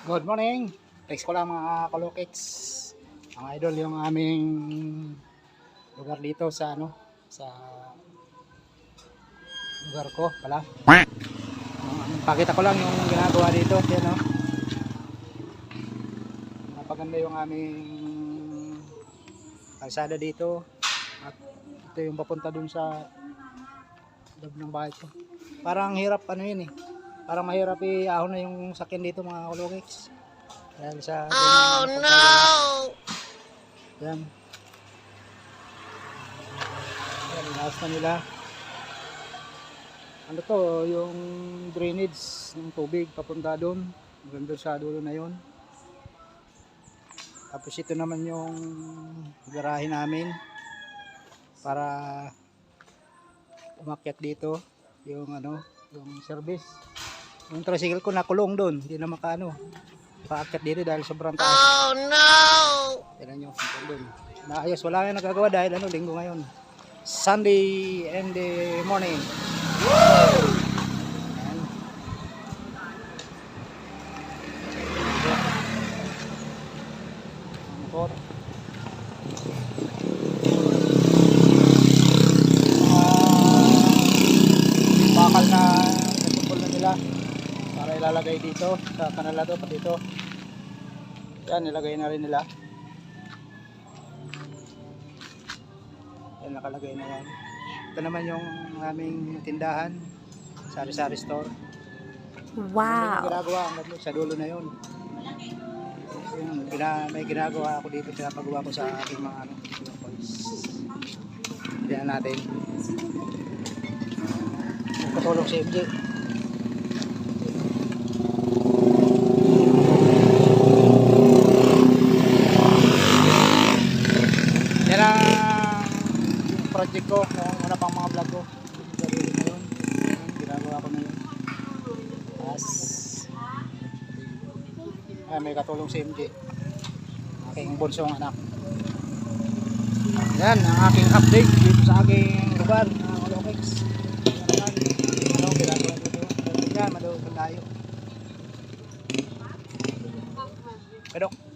Good morning. Text ko lang mga kalokeks. Mga idol, yung aming lugar dito sa sa lugar ko pala. Pakita ko lang yung ginagawa dito, yan napaganda yung aming kalsada dito. At ito yung papunta dun sa loob ng bahay ko. Parang hirap yun eh. Parang mahirap i-ahon na yung sakyan dito mga kalokeks. Dahil sa no! Yan. Yan, inaas na nila. Ano to, yung drainage ng tubig papunta doon. Hanggang doon sa dulo na yun. Tapos ito naman yung garahe namin para umakyat dito yung yung service. Yung tricycle ko nakulong doon, hindi na paakyat dito dahil sobrang taas. Oh no! Tignan nyo, doon. Naayos, wala nga nagagawa dahil linggo ngayon. Sunday and the morning. Woo! Ayan. Motor. Bakal na natupol na nila para ilalagay dito sa kanala to, pati dito. Yan, nilagay na rin nila. Yan, nakalagay na yan. Ito naman yung aming tindahan, sari-sari store. Wow! May ginagawa sa dulo na yun. May ginagawa ako dito, pinapagawa ko sa aking mga yan natin. Patulong si MJ. Yan ang project ko, yung una pang mga vlog ko. Gagawin na yun. Ginagawa ko na yun. May katulong si MJ. Aking bunsong anak. Yan ang aking update dito sa aking lugar. Mga kalokeks. Ginagawa dito. Yan, madawag tayo. Pedok.